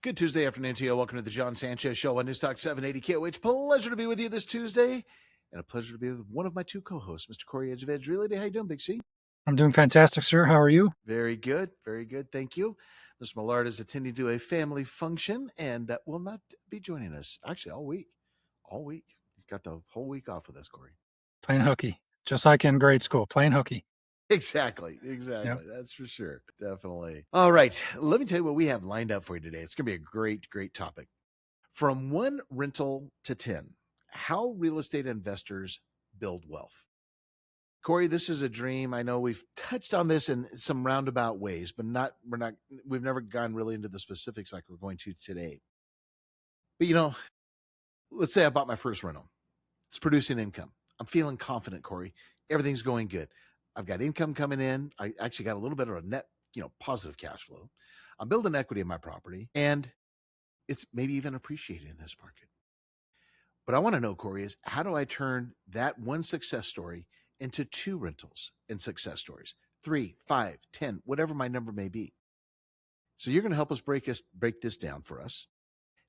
Good Tuesday afternoon to you. Welcome to the John Sanchez Show on News Talk 780 KOH. Pleasure to be with you this Tuesday, and a pleasure to be with one of my two co-hosts, Mr. Cory Edge of Edge Realty. How you doing, Big C? I'm doing fantastic, sir. How are you? Very good. Thank you. Mr. Millard is attending to a family function and will not be joining us actually all week. He's got the whole week off with us, Cory. Playing hooky, just like in grade school, playing hooky. Exactly. Yep. That's for sure. Definitely. All right. Let me tell you what we have lined up for you today. It's going to be a great topic. From one rental to 10, how real estate investors build wealth. Cory, this is a dream. I know we've touched on this in some roundabout ways, but we've never gone really into the specifics like we're going to today. But let's say I bought my first rental. It's producing income. I'm feeling confident, Cory. Everything's going good. I've got income coming in. I actually got a little bit of a net, positive cash flow. I'm building equity in my property, and it's maybe even appreciated in this market. What I want to know, Cory, is how do I turn that one success story into two rentals and success stories, 3, 5, 10, whatever my number may be. So you're going to help us break this down for us.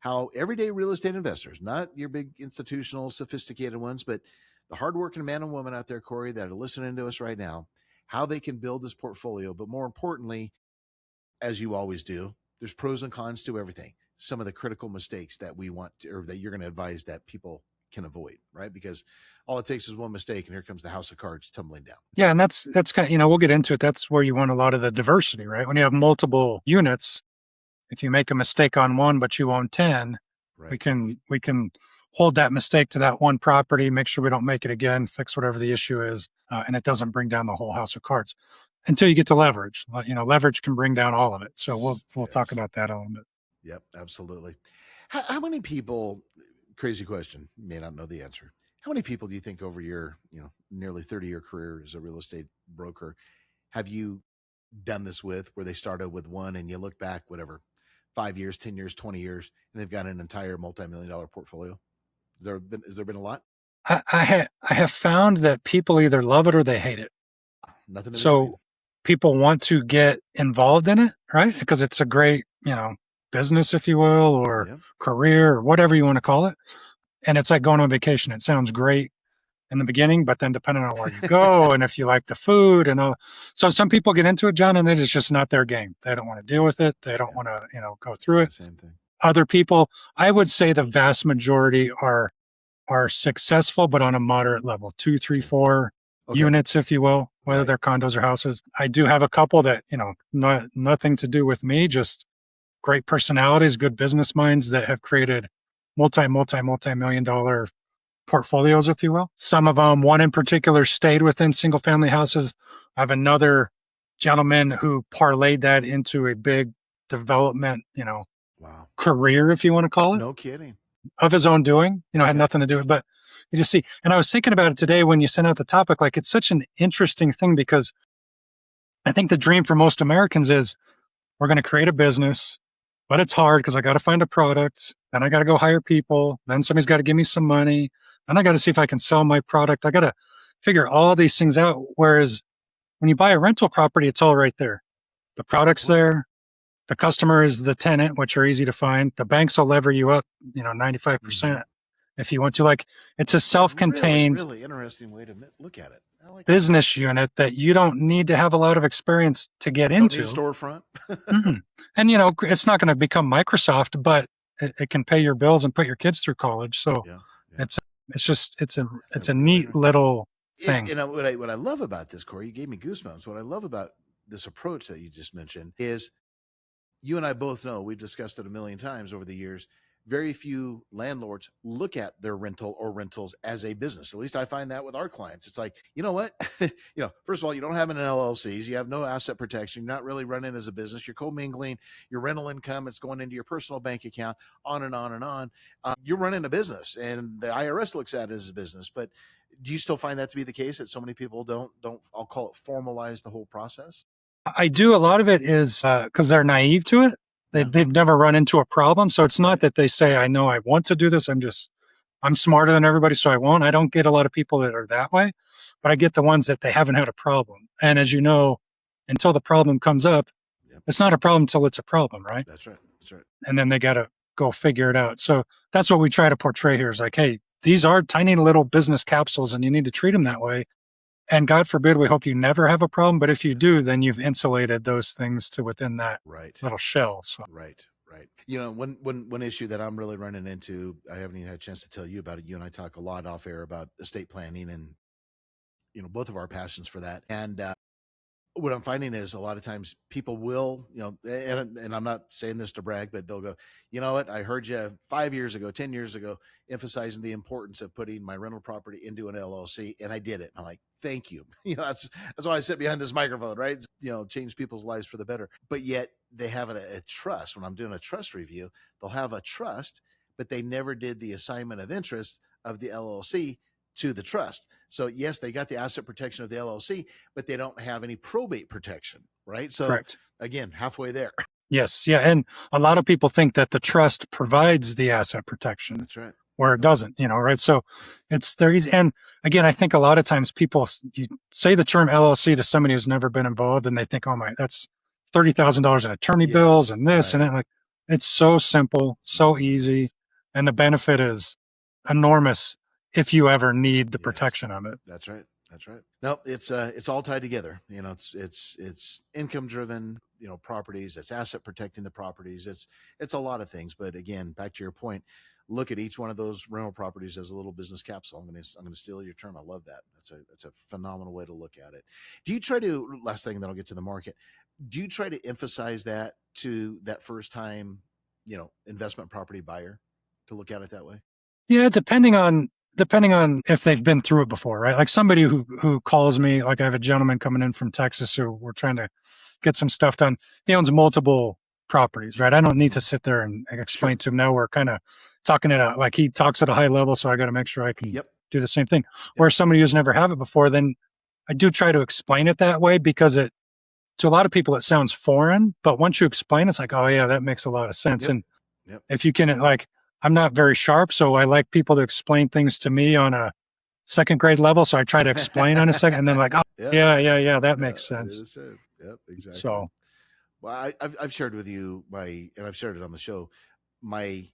How everyday real estate investors, not your big institutional, sophisticated ones, but the hardworking man and woman out there, Cory, that are listening to us right now, how they can build this portfolio. But more importantly, as you always do, there's pros and cons to everything. Some of the critical mistakes that we want to, or that you're going to advise that people can avoid, right? Because all it takes is one mistake and here comes the house of cards tumbling down. Yeah. And that's kind of, we'll get into it. That's where you want a lot of the diversity, right? When you have multiple units, if you make a mistake on one, but you own 10, right, we can hold that mistake to that one property, make sure we don't make it again, fix whatever the issue is. And it doesn't bring down the whole house of cards until you get to leverage. Leverage can bring down all of it. So we'll talk about that a little bit. Yep, absolutely. How many people, crazy question, you may not know the answer. How many people do you think over your, nearly 30-year career as a real estate broker, have you done this with, where they started with one and you look back, 5 years, 10 years, 20 years, and they've got an entire multi-million-dollar portfolio? Has there been a lot? I have found that people either love it or they hate it. Nothing. So people want to get involved in it, right? Because it's a great, business, if you will, or career, or whatever you want to call it. And it's like going on vacation. It sounds great in the beginning, but then depending on where you go and if you like the food and all. So some people get into it, John, and it's just not their game. They don't want to deal with it. They don't want to, go through it. Same thing. Other people, I would say the vast majority are successful, but on a moderate level, 2, 3, 4 units, if you will, whether they're condos or houses. I do have a couple that, nothing to do with me, just great personalities, good business minds that have created multi-million-dollar portfolios, if you will. Some of them, one in particular, stayed within single family houses. I have another gentleman who parlayed that into a big development, career, if you want to call it. No kidding. Of his own doing, had nothing to do with it. But you just see, and I was thinking about it today when you sent out the topic, like it's such an interesting thing because I think the dream for most Americans is we're going to create a business, but it's hard because I got to find a product, then I got to go hire people, then somebody's got to give me some money, then I got to see if I can sell my product. I got to figure all these things out. Whereas when you buy a rental property, it's all right there. The product's there. The customer is the tenant, which are easy to find. The banks will lever you up, 95% if you want to. Like it's a self-contained, really interesting way to look at it. I like business unit that you don't need to have a lot of experience to get into. Don't need a storefront. And it's not going to become Microsoft, but it can pay your bills and put your kids through college. So it's a neat little thing. What I love about this, Cory, you gave me goosebumps. What I love about this approach that you just mentioned is, you and I both know, we've discussed it a million times over the years, very few landlords look at their rental or rentals as a business. At least I find that with our clients. It's like, you know what? First of all, you don't have an LLCs. You have no asset protection. You're not really running as a business. You're commingling your rental income. It's going into your personal bank account, on and on and on. You're running a business, and the IRS looks at it as a business. But do you still find that to be the case, that so many people don't I'll call it, formalize the whole process? I do. A lot of it is because they're naive to it. They've never run into a problem. So it's not that they say, I know I want to do this. I'm smarter than everybody, so I won't. I don't get a lot of people that are that way, but I get the ones that they haven't had a problem. And as you know, until the problem comes up, it's not a problem until it's a problem, right? That's right. That's right. and then they got to go figure it out. So that's what we try to portray here is like, hey, these are tiny little business capsules and you need to treat them that way. And God forbid, we hope you never have a problem. But if you Yes. do, then you've insulated those things to within that Right. little shell. So, Right. Right. You know, one issue that I'm really running into, I haven't even had a chance to tell you about it. You and I talk a lot off air about estate planning and, both of our passions for that. And what I'm finding is a lot of times people will, and I'm not saying this to brag, but they'll go, you know what? I heard you 5 years ago, 10 years ago, emphasizing the importance of putting my rental property into an LLC. And I did it. I'm like, thank you. That's why I sit behind this microphone, right? Change people's lives for the better. But yet they have a trust. When I'm doing a trust review, they'll have a trust, but they never did the assignment of interest of the LLC to the trust. So yes, they got the asset protection of the LLC, but they don't have any probate protection, right? So correct. again, halfway there. Yes. Yeah. And a lot of people think that the trust provides the asset protection That's right. where it Nope. doesn't, right? So it's there easy. And again, I think a lot of times people you say the term LLC to somebody who's never been involved and they think, oh my, that's $30,000 in attorney bills Yes. and this and Right. that. Like it's so simple, so easy. Yes. And the benefit is enormous if you ever need the Yes. protection of it. That's right. That's right. No, it's all tied together. It's income driven, properties, it's asset protecting the properties. It's a lot of things. But again, back to your point, look at each one of those rental properties as a little business capsule. I'm gonna steal your term. I love that. That's a phenomenal way to look at it. Do you try to, last thing, then I'll get to the market. Do you try to emphasize that to that first time, investment property buyer to look at it that way? Yeah, depending on if they've been through it before, right? Like somebody who calls me, like I have a gentleman coming in from Texas who we're trying to get some stuff done. He owns multiple properties, right? I don't need to Mhm. sit there and Sure. explain to him. Now we're kind of talking it out. Like he talks at a high level, so I got to make sure I can Yep. do the same thing. Yep. Where somebody who's never have it before, then I do try to explain it that way because it to a lot of people it sounds foreign, but once you explain, it's like, oh yeah, that makes a lot of sense. Yep. And Yep. if you can like, I'm not very sharp, so I like people to explain things to me on a second grade level. So I try to explain on a second, and then like, oh Yeah. yeah, that Yeah. makes I did sense. the same. Yep. Exactly. So Well, I've shared with you and I've shared it on the show, my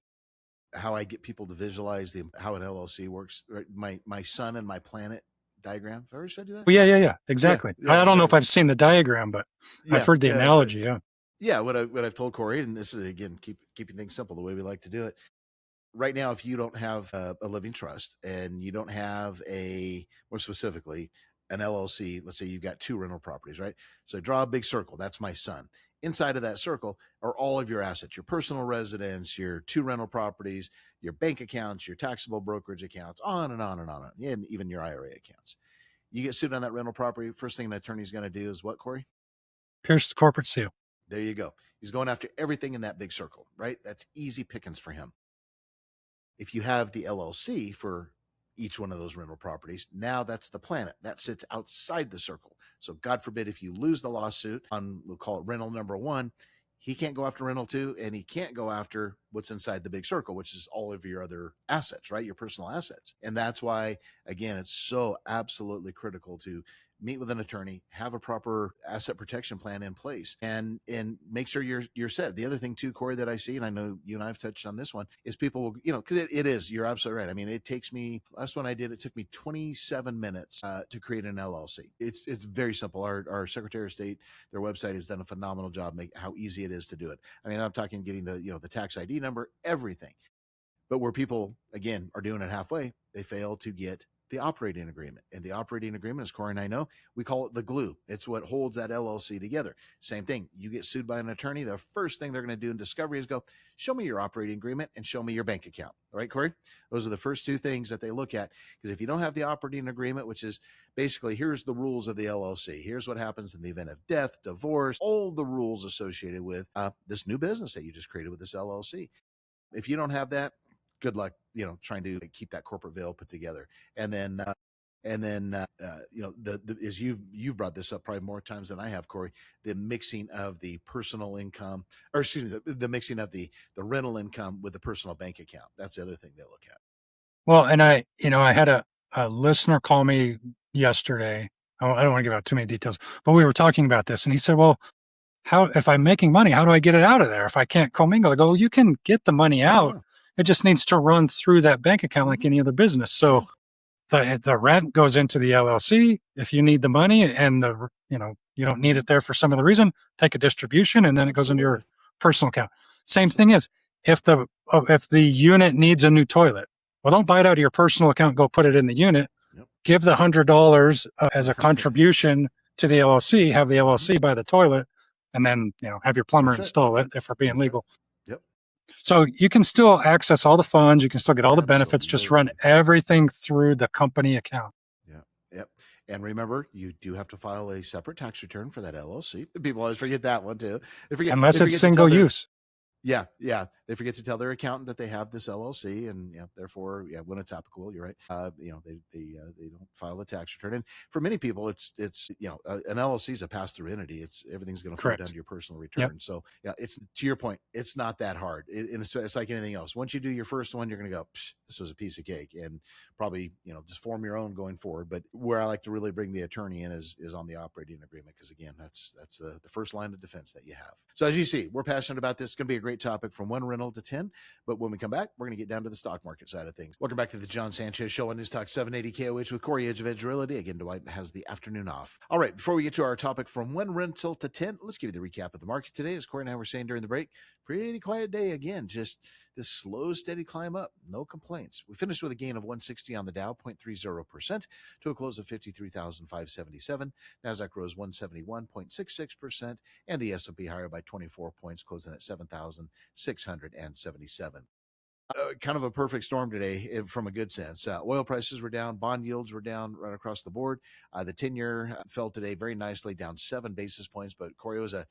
how I get people to visualize how an LLC works. Right? My sun and my planet diagram. Have I ever showed you that? well, yeah, Yeah. exactly. Yeah. I don't know if Exactly. I've seen the diagram, but I've Yeah. heard the Yeah. It's a, analogy. Yeah. yeah. What I've told Corey, and this is again keeping things simple the way we like to do it. Right now, if you don't have a living trust and you don't have more specifically, an LLC, let's say you've got two rental properties, right? So draw a big circle. That's my sun. Inside of that circle are all of your assets, your personal residence, your two rental properties, your bank accounts, your taxable brokerage accounts, on and on and on, and even your IRA accounts. You get sued on that rental property. First thing an attorney's going to do is what, Corey? Pierce the corporate seal. There you go. He's going after everything in that big circle, right? That's easy pickings for him. If you have the LLC for each one of those rental properties, now that's the planet that sits outside the circle. So, God forbid, if you lose the lawsuit on, we'll call it rental number one, he can't go after rental two, and he can't go after what's inside the big circle, which is all of your other assets, right? Your personal assets. And that's why, again, it's so absolutely critical to meet with an attorney, have a proper asset protection plan in place, and make sure you're set. The other thing too, Corey, that I see, and I know you and I have touched on this one, is people will, because it is, you're absolutely right. I mean, it takes me, last one I did, it took me 27 minutes to create an LLC. It's very simple. Our Secretary of State, their website has done a phenomenal job making how easy it is to do it. I mean, I'm talking getting the tax ID number, everything. But where people, again, are doing it halfway, they fail to get the operating agreement. And the operating agreement, as Corey and I know, we call it the glue. It's what holds that LLC together. Same thing. You get sued by an attorney, the first thing they're going to do in discovery is go, show me your operating agreement and show me your bank account. All right, Corey? Those are the first two things that they look at. Because if you don't have the operating agreement, which is basically here's the rules of the LLC, here's what happens in the event of death, divorce, all the rules associated with this new business that you just created with this LLC. If you don't have that, good luck, trying to keep that corporate veil put together. And then, as you've brought this up probably more times than I have, Corey, the mixing of the personal income, or excuse me, the mixing of the rental income with the personal bank account. That's the other thing they look at. Well, and I had a listener call me yesterday. I don't want to give out too many details, but we were talking about this, and he said, "Well, if I'm making money, how do I get it out of there? If I can't commingle, I go, well, you can get the money Oh out. yeah. It just needs to run through that bank account like Hmm. any other business. So Sure. the rent goes into the LLC. If you need the money and you don't need Hmm. it there for some other reason, take a distribution and then it goes into your Absolutely. personal account. Same thing Absolutely. is if the unit needs a new toilet, well, don't buy it out of your personal account. Go put it in the unit. Yep. Give the $100 as a contribution to the LLC. Have the Hmm. LLC buy the toilet, and then have your plumber That's right. install it if we're being That's right. legal. Yep. So you can still access all the funds. You can still get all the benefits. Just run Absolutely. everything through the company account. Yeah. Yep. And remember, you do have to file a separate tax return for that LLC. People always forget that one too. They forget. They Unless it's forget to tell single their use. Yeah, yeah. They forget to tell their accountant that they have this LLC, and therefore, when it's applicable, you're right. They don't file a tax return, and for many people, it's an LLC is a pass through entity. Everything's going to flow down Correct. to your personal Yep. return. So it's to your point, it's not that hard. It's like anything else. Once you do your first one, you're going to go, this was a piece of cake, and probably just form your own going forward. But where I like to really bring the attorney in is on the operating agreement, because again, that's the first line of defense that you have. So as you see, we're passionate about this. It's going to be a great topic, from one rental to 10. But when we come back, we're going to get down to the stock market side of things. Welcome back to the John Sanchez Show on News Talk 780 KOH with Cory, Edge of Edge Realty. Again, Dwight has the afternoon off. All right, before we get to our topic from one rental to 10, let's give you the recap of the market today. As Cory and I were saying during the break, pretty quiet day again. Just this slow, steady climb up. No complaints. We finished with a gain of 160 on the Dow, 0.30%, to a close of 53,577. NASDAQ rose 171.66%, and the S&P higher by 24 points, closing at 7,677. Kind of a perfect storm today from a good sense. Oil prices were down, bond yields were down right across the board. The 10-year fell today very nicely, down 7 basis points. But Cory, it was a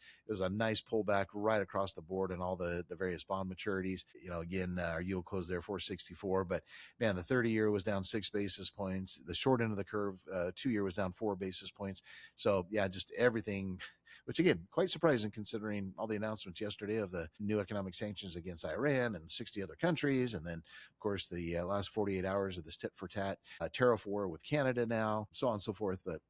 nice pullback right across the board in all the various bond maturities. Again, our yield closed there 464. But man, the 30-year was down 6 basis points. The short end of the curve, 2-year, was down 4 basis points. So yeah, just everything, which again, quite surprising considering all the announcements yesterday of the new economic sanctions against Iran and 60 other countries. And then, of course, the last 48 hours of this tit for tat tariff war with Canada now, so on and so forth. But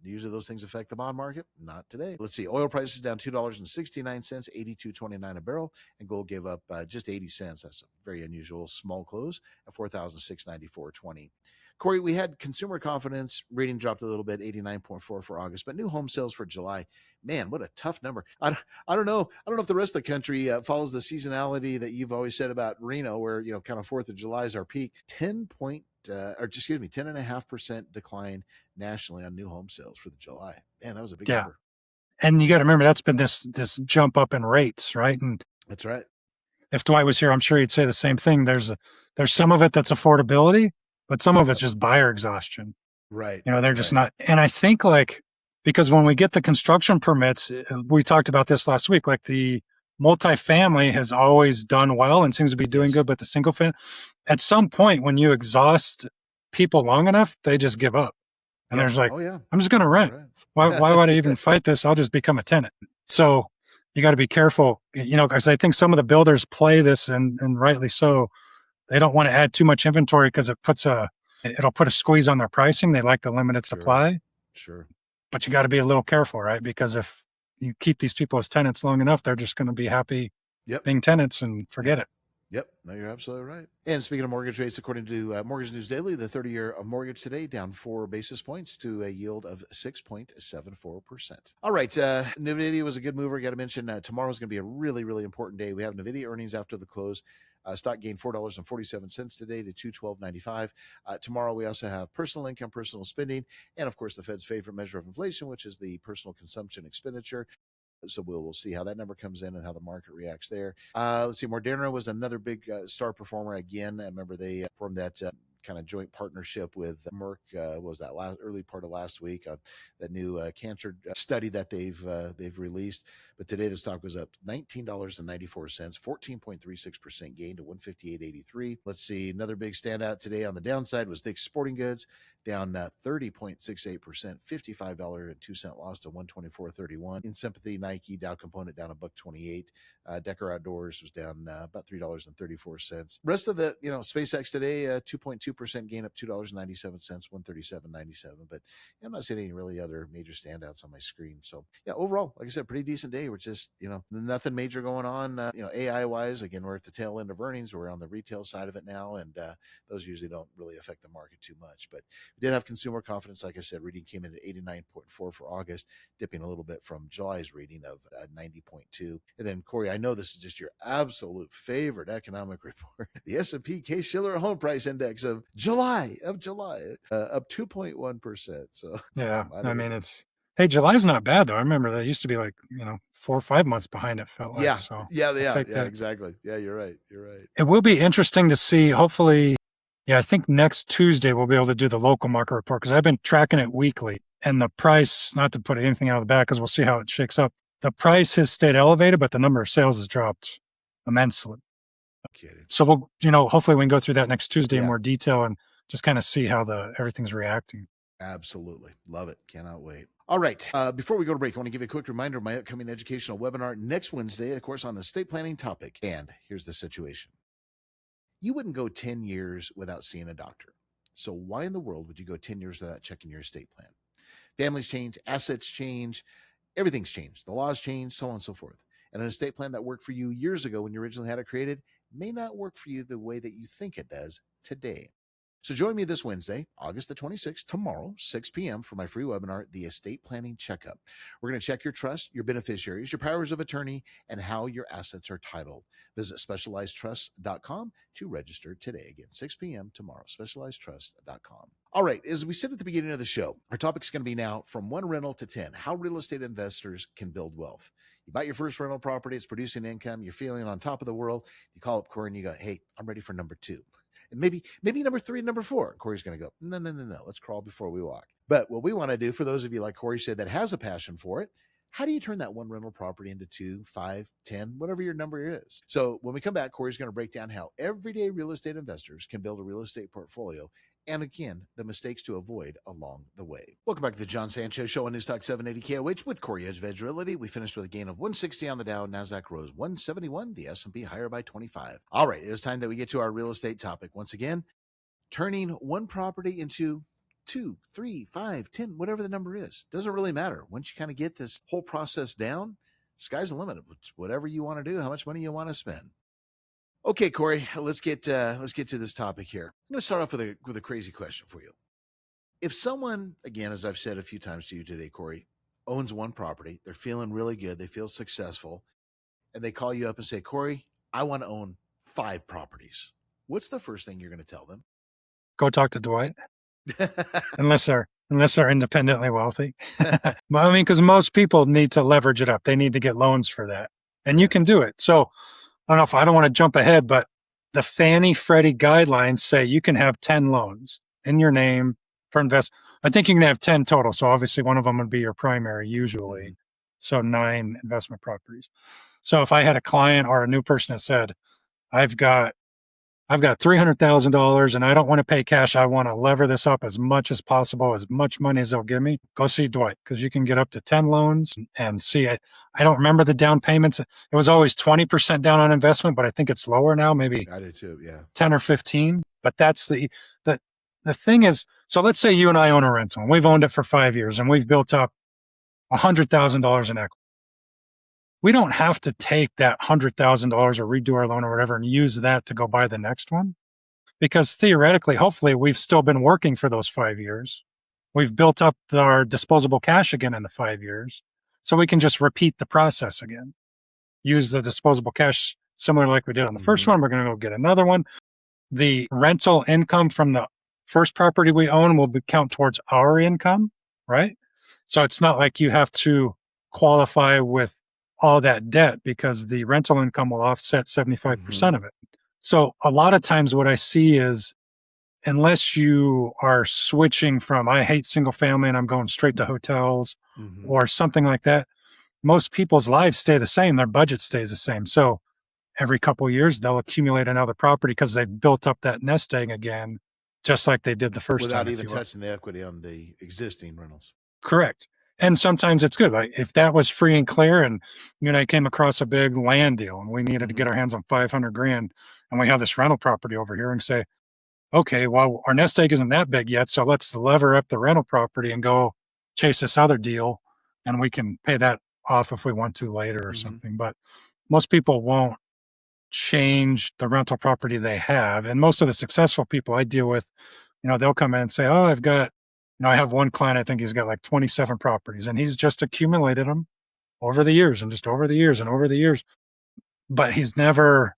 usually those things affect the bond market. Not today. Let's see. Oil prices down $2.69, 82.29 a barrel, and gold gave up just 80 cents. That's a very unusual small close at 4,694.20. Cory, we had consumer confidence reading dropped a little bit, 89.4 for August, but new home sales for July, man, what a tough number. I don't know. I don't know if the rest of the country follows the seasonality that you've always said about Reno, where kind of 4th of July is our peak. 10.5% decline nationally on new home sales for the July. Man, that was a big Yeah. number. And you got to remember that's been this jump up in rates, right? And That's right. if Dwight was here, I'm sure he'd say the same thing. There's some of it that's affordability, but some of it's just buyer exhaustion. Right. They're just Right. not. And I think because when we get the construction permits, we talked about this last week, like the multifamily has always done well and seems to be doing Yes. good, but the single family, at some point when you exhaust people long enough, they just give up. And Yep. there's like, Oh yeah. I'm just going to rent. Right. Why would I Yeah. even fight this? I'll just become a tenant. So you got to be careful, because I think some of the builders play this and rightly so. They don't want to add too much inventory because it'll put a squeeze on their pricing. They like the limited Sure. supply, Sure. but you got to be a little careful, right? Because if you keep these people as tenants long enough, they're just going to be happy Yep. being tenants and forget Yep. it. Yep. No, you're absolutely right. And speaking of mortgage rates, according to Mortgage News Daily, the 30-year mortgage today down 4 basis points to a yield of 6.74%. All right. NVIDIA was a good mover. Got to mention tomorrow's going to be a really, really important day. We have NVIDIA earnings after the close. Stock gained $4.47 today to $212.95. Tomorrow, we also have personal income, personal spending, and of course, the Fed's favorite measure of inflation, which is the personal consumption expenditure. So we'll see how that number comes in and how the market reacts there. Let's see. Moderna was another big star performer again. I remember they formed that kind of joint partnership with Merck. Was that early part of last week? That new cancer study that they've released. But today the stock was up $19.94, 14.36% gain to 158.83. Let's see. Another big standout today on the downside was Dick's Sporting Goods. down 30.68%, $55.02 loss to 124.31. In sympathy, Nike Dow component down $1.28. Decker Outdoors was down about $3.34. Rest of the, SpaceX today, 2.2% gain, up $2.97, 137.97. But I'm not seeing any really other major standouts on my screen. So yeah, overall, like I said, pretty decent day. We're just, nothing major going on. AI wise, again, we're at the tail end of earnings. We're on the retail side of it now, and those usually don't really affect the market too much. But we did have consumer confidence. Like I said, reading came in at 89.4 for August, dipping a little bit from July's reading of 90.2. And then, Corey, I know this is just your absolute favorite economic report. The S&P Case-Shiller Home Price Index of July, up 2.1%. So yeah, I mean, hey, July's not bad though. I remember that used to be like, 4 or 5 months behind, it felt like. So yeah, exactly. Yeah, you're right. It will be interesting to see. Hopefully, yeah, I think next Tuesday we'll be able to do the local market report, because I've been tracking it weekly, and the price, not to put anything out of the back, because we'll see how it shakes up. The price has stayed elevated, but the number of sales has dropped immensely. Kidding. So we'll, hopefully we can go through that next Tuesday in more detail and just kind of see how everything's reacting. Absolutely. Love it. Cannot wait. All right. Before we go to break, I want to give you a quick reminder of my upcoming educational webinar next Wednesday, of course, on the estate planning topic. And here's the situation. You wouldn't go 10 years without seeing a doctor. So why in the world would you go 10 years without checking your estate plan? Families change, assets change, everything's changed. The laws change, so on and so forth. And an estate plan that worked for you years ago when you originally had it created may not work for you the way that you think it does today. So join me this Wednesday, August the 26th, tomorrow, 6 p.m. for my free webinar, The Estate Planning Checkup. We're going to check your trust, your beneficiaries, your powers of attorney, and how your assets are titled. Visit specializedtrust.com to register today. Again, 6 p.m. tomorrow, specializedtrust.com. All right, as we said at the beginning of the show, our topic is going to be now from one rental to 10, how real estate investors can build wealth. You bought your first rental property, it's producing income, you're feeling on top of the world. You call up Cory and you go, hey, I'm ready for number 2. And maybe number 3 and number 4. Cory's going to go, no. Let's crawl before we walk. But what we want to do for those of you, like Cory said, that has a passion for it, how do you turn that one rental property into 2, 5, 10, whatever your number is? So when we come back, Cory's going to break down how everyday real estate investors can build a real estate portfolio, and again, the mistakes to avoid along the way. Welcome back to the John Sanchez Show on Newstalk 780 KOH with Cory Edge Realty. We finished with a gain of 160 on the Dow. NASDAQ rose 171. The S&P higher by 25. All right, it is time that we get to our real estate topic. Once again, turning one property into 2, 3, 5, 10, whatever the number is. Doesn't really matter. Once you kind of get this whole process down, sky's the limit. It's whatever you want to do, how much money you want to spend. Okay, Cory, let's get to this topic here. I'm going to start off with a crazy question for you. If someone, again, as I've said a few times to you today, Cory, owns one property, they're feeling really good, they feel successful, and they call you up and say, Cory, I want to own 5 properties. What's the first thing you're going to tell them? Go talk to Dwight. unless they're independently wealthy. But I mean, because most people need to leverage it up. They need to get loans for that, and you can do it. So I don't want to jump ahead, but the Fannie Freddie guidelines say you can have 10 loans in your name for invest. I think you can have 10 total. So obviously one of them would be your primary usually. Mm-hmm. So 9 investment properties. So if I had a client or a new person that said, I've got $300,000 and I don't want to pay cash. I want to lever this up as much as possible, as much money as they'll give me. Go see Dwight, because you can get up to 10 loans and see. I don't remember the down payments. It was always 20% down on investment, but I think it's lower now, maybe I do too, yeah. 10 or 15. But that's the thing is, so let's say you and I own a rental and we've owned it for 5 years and we've built up $100,000 in equity. We don't have to take that $100,000 or redo our loan or whatever and use that to go buy the next one. Because theoretically, hopefully, we've still been working for those 5 years. We've built up our disposable cash again in the 5 years. So we can just repeat the process again. Use the disposable cash similar like we did on the first one. We're going to go get another one. The rental income from the first property we own will count towards our income, right? So it's not like you have to qualify with all that debt, because the rental income will offset 75% of it. So a lot of times what I see is, unless you are switching from, I hate single family and I'm going straight to hotels or something like that, most people's lives stay the same. Their budget stays the same. So every couple of years, they'll accumulate another property because they've built up that nest egg again. just like they did the first without time. even touching the equity on the existing rentals. Correct. And sometimes it's good. Like if that was free and clear and I came across a big land deal and we needed to get our hands on 500 grand and we have this rental property over here and say, okay, well, our nest egg isn't that big yet. So let's lever up the rental property and go chase this other deal. And we can pay that off if we want to later or something. But most people won't change the rental property they have. And most of the successful people I deal with, they'll come in and say, oh, I've got, I have one client, I think he's got like 27 properties and he's just accumulated them over the years and just over the years and over the years. But he's never,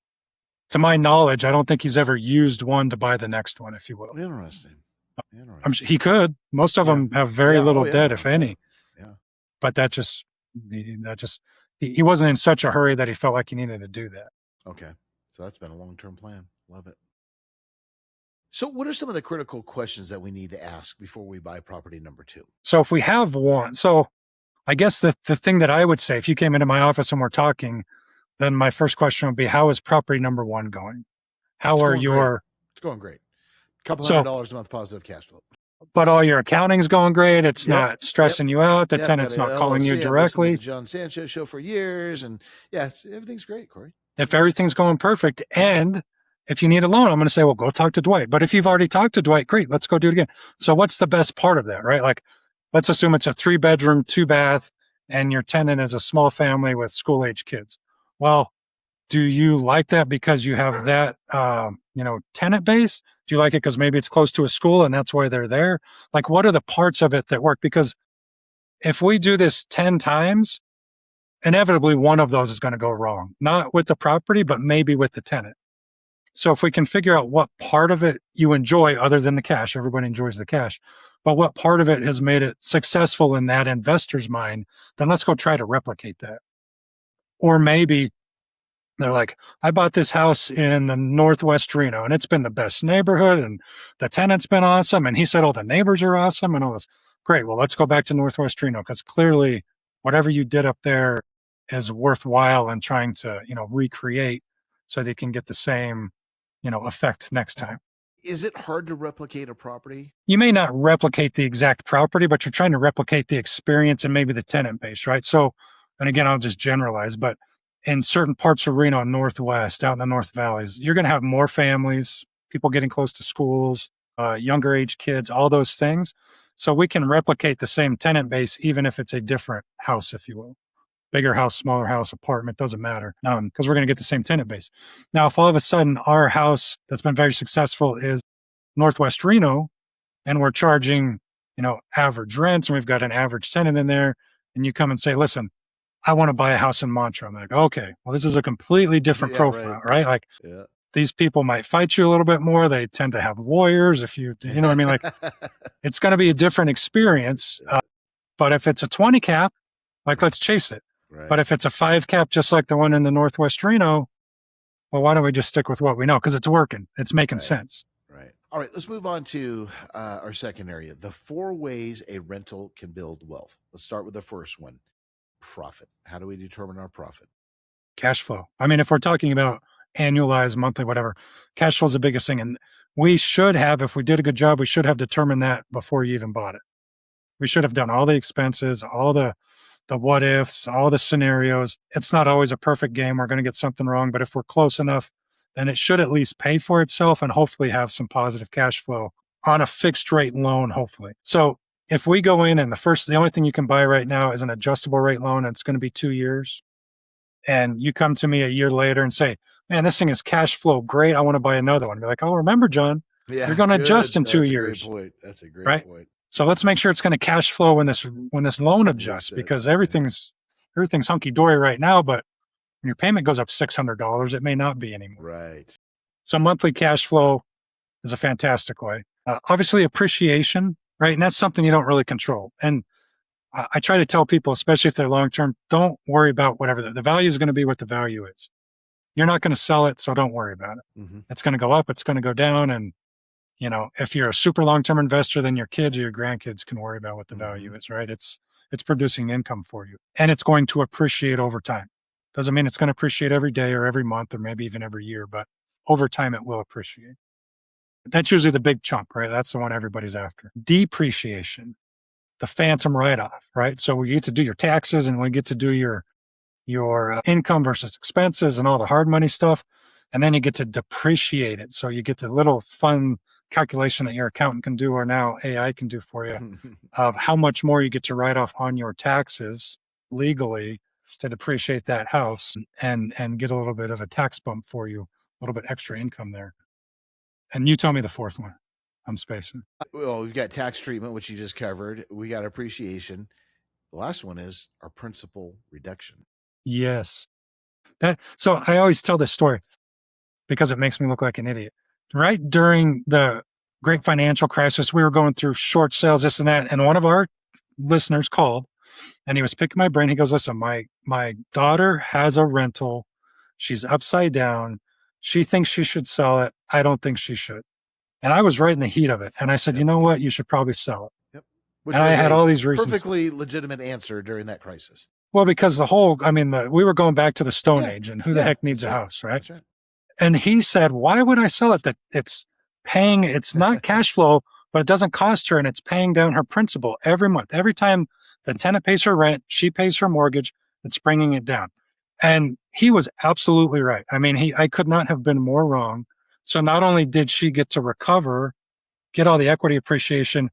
to my knowledge, I don't think he's ever used one to buy the next one, if you will. Interesting. He could. Most of them have very little debt, if any. Yeah. But he wasn't in such a hurry that he felt like he needed to do that. Okay. So that's been a long-term plan. Love it. So what are some of the critical questions that we need to ask before we buy property number 2? So if we have one, so I guess the thing that I would say, if you came into my office and we're talking, then my first question would be, how is property number 1 going? How are your... It's going great. $200 a month positive cash flow. But all your accounting's going great. It's not stressing you out. The tenant's not calling you directly. I've listened to the John Sanchez show for years. And everything's great, Cory. If everything's going perfect and if you need a loan, I'm going to say, well, go talk to Dwight. But if you've already talked to Dwight, great, let's go do it again. So what's the best part of that, right? Like, let's assume it's a 3-bedroom, 2-bath, and your tenant is a small family with school-age kids. Well, do you like that because you have that, tenant base? Do you like it because maybe it's close to a school and that's why they're there? Like, what are the parts of it that work? Because if we do this 10 times, inevitably one of those is going to go wrong, not with the property, but maybe with the tenant. So if we can figure out what part of it you enjoy other than the cash, everybody enjoys the cash, but what part of it has made it successful in that investor's mind, then let's go try to replicate that. Or maybe they're like, I bought this house in the Northwest Reno and it's been the best neighborhood and the tenant's been awesome. And he said, oh, the neighbors are awesome and all this. Great. Well, let's go back to Northwest Reno because clearly whatever you did up there is worthwhile and trying to, recreate so they can get the same, effect next time. Is it hard to replicate a property? You may not replicate the exact property, but you're trying to replicate the experience and maybe the tenant base, right? So, and again, I'll just generalize, but in certain parts of Reno, Northwest, out in the North Valleys, you're going to have more families, people getting close to schools, younger age kids, all those things. So we can replicate the same tenant base, even if it's a different house, if you will. Bigger house, smaller house, apartment, doesn't matter, because we're going to get the same tenant base. Now, if all of a sudden our house that's been very successful is Northwest Reno, and we're charging, average rents, and we've got an average tenant in there, and you come and say, listen, I want to buy a house in Montreux. I'm like, okay, well, this is a completely different profile, right? Like these people might fight you a little bit more. They tend to have lawyers. If you know what I mean? Like it's going to be a different experience. But if it's a 20 cap, like let's chase it. Right. But if it's a 5 cap, just like the one in the Northwest Reno, well, why don't we just stick with what we know? Because it's working. It's making sense. Right. All right. Let's move on to our second area, the 4 ways a rental can build wealth. Let's start with the first one, profit. How do we determine our profit? Cash flow. I mean, if we're talking about annualized, monthly, whatever, cash flow is the biggest thing. And we should have, if we did a good job, we should have determined that before you even bought it. We should have done all the expenses, all the what ifs, all the scenarios. It's not always a perfect game. We're going to get something wrong, but if we're close enough, then it should at least pay for itself and hopefully have some positive cash flow on a fixed rate loan, hopefully. So if we go in and the only thing you can buy right now is an adjustable rate loan, and it's going to be 2 years. And you come to me a year later and say, man, this thing is cash flow great. I want to buy another one. Be like, oh, remember, John, you're going to adjust in 2 years. That's a great point. So let's make sure it's going to cash flow when this loan adjusts, because everything's hunky dory right now. But when your payment goes up $600, it may not be anymore. Right. So monthly cash flow is a fantastic way. Obviously, appreciation, right? And that's something you don't really control. And I try to tell people, especially if they're long term, don't worry about whatever the value is going to be. What the value is, you're not going to sell it, so don't worry about it. Mm-hmm. It's going to go up, it's going to go down, and if you're a super long-term investor, then your kids or your grandkids can worry about what the value is, right? It's producing income for you, and it's going to appreciate over time. Doesn't mean it's going to appreciate every day or every month or maybe even every year, but over time it will appreciate. That's usually the big chunk, right? That's the one everybody's after. Depreciation, the phantom write-off, right? So we get to do your taxes and we get to do your income versus expenses and all the hard money stuff. And then you get to depreciate it. So you get to little fun calculation that your accountant can do or now AI can do for you of how much more you get to write off on your taxes legally to depreciate that house and get a little bit of a tax bump for you, a little bit extra income there. And you tell me the fourth one. I'm spacing. Well, we've got tax treatment, which you just covered. We got appreciation. The last one is our principal reduction. Yes. So I always tell this story because it makes me look like an idiot. Right during the great financial crisis, we were going through short sales, this and that. And one of our listeners called and he was picking my brain. He goes, listen, my daughter has a rental. She's upside down. She thinks she should sell it. I don't think she should. And I was right in the heat of it. And I said, you know what? You should probably sell it. Yep. Which and was I had all these reasons. Perfectly legitimate answer during that crisis. Well, because we were going back to the Stone Age and who the heck needs a house, right? That's right. And he said, why would I sell it? That it's not cash flow, but it doesn't cost her and it's paying down her principal every month. Every time the tenant pays her rent, she pays her mortgage, it's bringing it down. And he was absolutely right. I mean, I could not have been more wrong. So not only did she get to recover, get all the equity appreciation,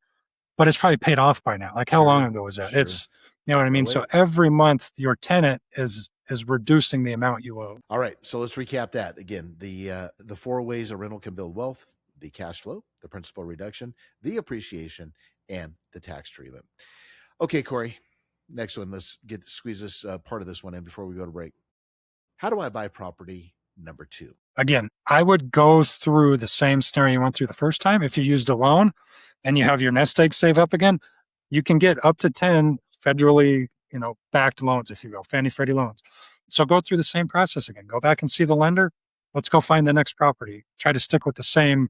but it's probably paid off by now. Like how long ago was that? It's, you know what I mean? So every month your tenant is reducing the amount you owe. All right. So let's recap that again. The 4 ways a rental can build wealth: the cash flow, the principal reduction, the appreciation, and the tax treatment. Okay, Cory, next one. Let's squeeze this part of this one in before we go to break. How do I buy property number 2? Again, I would go through the same scenario you went through the first time. If you used a loan and you have your nest egg save up again, you can get up to 10 federally, backed loans, if you will, Fannie Freddie loans. So go through the same process again. Go back and see the lender. Let's go find the next property. Try to stick with the same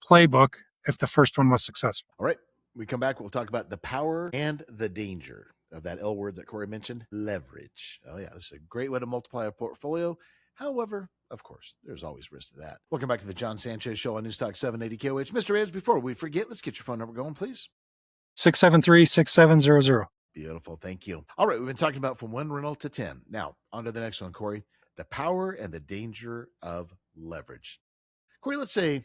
playbook if the first one was successful. All right. When we come back, we'll talk about the power and the danger of that L word that Cory mentioned, leverage. Oh, yeah, this is a great way to multiply a portfolio. However, of course, there's always risk to that. Welcome back to the John Sanchez Show on News Talk 780 KOH. Mr. Edge, before we forget, let's get your phone number going, please. 673-6700. Beautiful. Thank you. All right. We've been talking about from 1 rental to 10. Now, on to the next one, Cory. The power and the danger of leverage. Cory, let's say,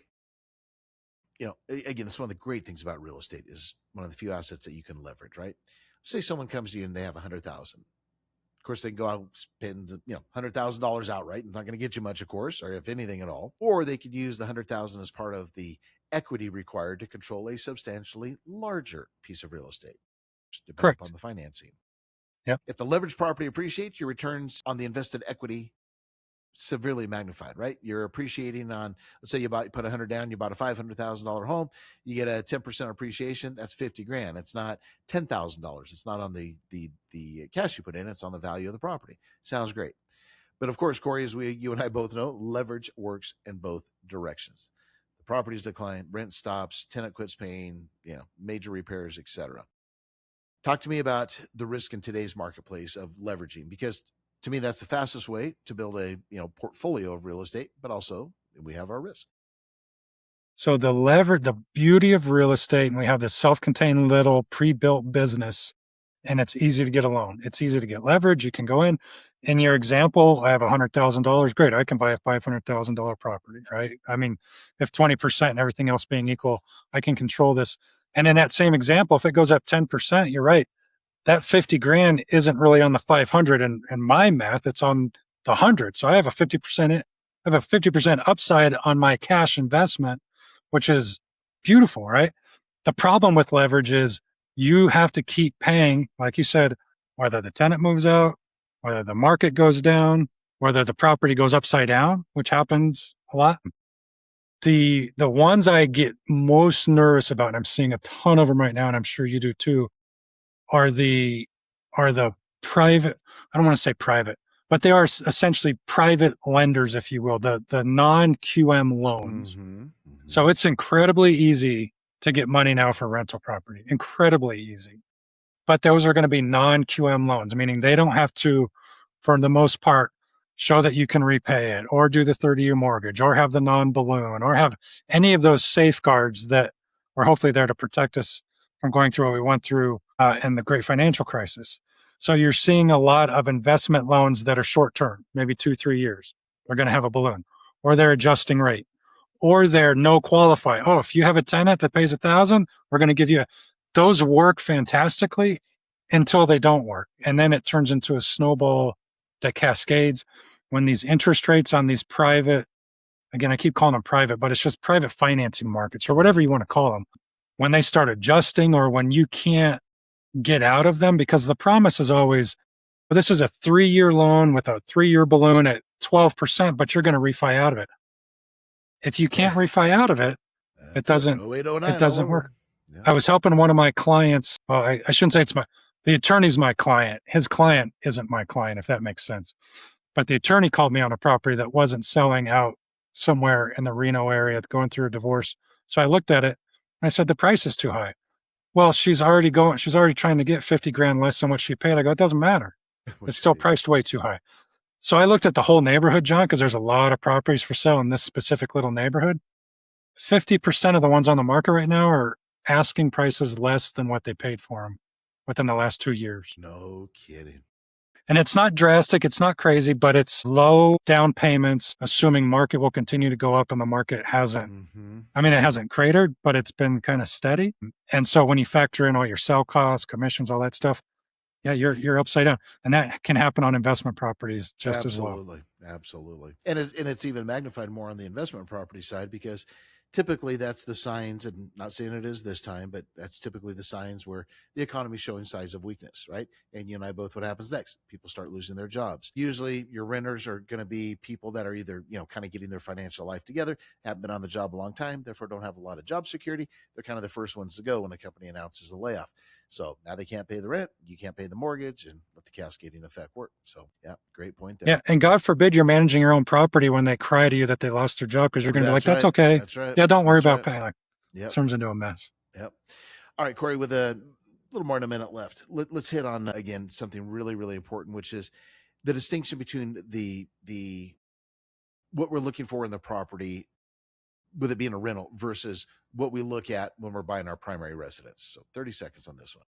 again, this is one of the great things about real estate is one of the few assets that you can leverage, right? Say someone comes to you and they have $100,000. Of course, they can go out and spend, $100,000 outright. It's not going to get you much, of course, or if anything at all. Or they could use the $100,000 as part of the equity required to control a substantially larger piece of real estate, depending upon the financing. Yep. If the leveraged property appreciates, your returns on the invested equity severely magnified, right? You're appreciating on, let's say you put 100 down, you bought a $500,000 home, you get a 10% appreciation. That's 50 grand. It's not $10,000. It's not on the cash you put in. It's on the value of the property. Sounds great. But of course, Cory, as you and I both know, leverage works in both directions. The properties decline, rent stops, tenant quits paying, major repairs, etc. Talk to me about the risk in today's marketplace of leveraging, because to me, that's the fastest way to build a portfolio of real estate, but also we have our risk. So the beauty of real estate, and we have this self-contained little pre-built business, and it's easy to get a loan. It's easy to get leverage. You can go in your example, I have $100,000. Great. I can buy a $500,000 property, right? I mean, if 20% and everything else being equal, I can control this. And in that same example, if it goes up 10%, you're right. That 50 grand isn't really on the 500 and my math, it's on the 100. So I have a 50% upside on my cash investment, which is beautiful, right? The problem with leverage is you have to keep paying, like you said, whether the tenant moves out, whether the market goes down, whether the property goes upside down, which happens a lot. The ones I get most nervous about, and I'm seeing a ton of them right now, and I'm sure you do too, are the private, I don't want to say private, but they are essentially private lenders, if you will, the non-QM loans. Mm-hmm, mm-hmm. So it's incredibly easy to get money now for rental property, incredibly easy. But those are going to be non-QM loans, meaning they don't have to, for the most part, show that you can repay it, or do the 30-year mortgage, or have the non-balloon, or have any of those safeguards that were hopefully there to protect us from going through what we went through in the great financial crisis. So you're seeing a lot of investment loans that are short term, maybe 2-3 years. They're going to have a balloon, or they're adjusting rate, or they're no qualify. Oh, if you have a tenant that pays $1,000, we're going to give you. Those work fantastically until they don't work, and then it turns into a snowball that cascades when these interest rates on these private, again, I keep calling them private, but it's just private financing markets or whatever you want to call them, when they start adjusting or when you can't get out of them, because the promise is always, well, this is a 3-year loan with a 3-year balloon at 12%, but you're going to refi out of it. If you can't refi out of it, it doesn't work. Yeah. I was helping one of my clients. Well, I shouldn't say the attorney's my client. His client isn't my client, if that makes sense. But the attorney called me on a property that wasn't selling out somewhere in the Reno area, going through a divorce. So I looked at it and I said, the price is too high. Well, she's already trying to get 50 grand less than what she paid. I go, it doesn't matter. It's still priced way too high. So I looked at the whole neighborhood, John, because there's a lot of properties for sale in this specific little neighborhood. 50% of the ones on the market right now are asking prices less than what they paid for them within the last 2 years. No kidding. And it's not drastic, it's not crazy, but it's low down payments, assuming market will continue to go up, and the market hasn't. Mm-hmm. I mean, it hasn't cratered, but it's been kind of steady. And so when you factor in all your sell costs, commissions, all that stuff, yeah, you're upside down. And that can happen on investment properties just as well. Absolutely. And it's even magnified more on the investment property side, because typically that's the signs, and not saying it is this time, but that's typically the signs where the economy is showing signs of weakness, right? And you and I both, what happens next? People start losing their jobs. Usually your renters are going to be people that are either, kind of getting their financial life together, haven't been on the job a long time, therefore don't have a lot of job security. They're kind of the first ones to go when a company announces a layoff. So now they can't pay the rent, you can't pay the mortgage, and let the cascading effect work. So yeah, great point there. Yeah, and God forbid you're managing your own property when they cry to you that they lost their job, because you're going to be like, that's okay. That's right. Yeah, don't worry about paying. Like, it turns into a mess. Yep. All right, Cory, with a little more than a minute left, let's hit on, again, something really, really important, which is the distinction between the what we're looking for in the property, with it being a rental, versus what we look at when we're buying our primary residence. So 30 seconds on this one.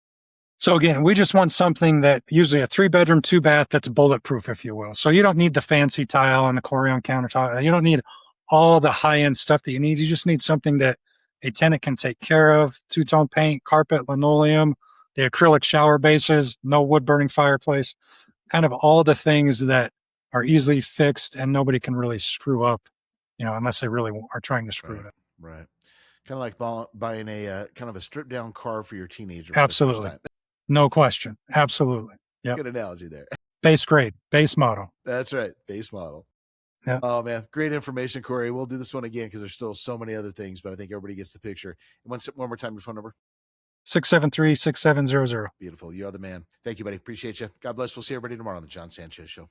So again, we just want something that, usually a 3-bedroom, 2-bath, that's bulletproof, if you will. So you don't need the fancy tile and the Cory on countertop. You don't need all the high-end stuff that you need. You just need something that a tenant can take care of. 2-tone paint, carpet, linoleum, the acrylic shower bases, no wood-burning fireplace, kind of all the things that are easily fixed and nobody can really screw up, unless they really are trying to screw it up. Right. Kind of like buying a kind of a stripped-down car for your teenager. Absolutely. No question. Absolutely. Yeah. Good analogy there. Base grade, base model. That's right. Base model. Yeah. Oh man, great information, Cory. We'll do this one again because there's still so many other things, but I think everybody gets the picture. One more time, your phone number. 673-6700. Beautiful. You are the man. Thank you, buddy. Appreciate you. God bless. We'll see everybody tomorrow on the John Sanchez Show.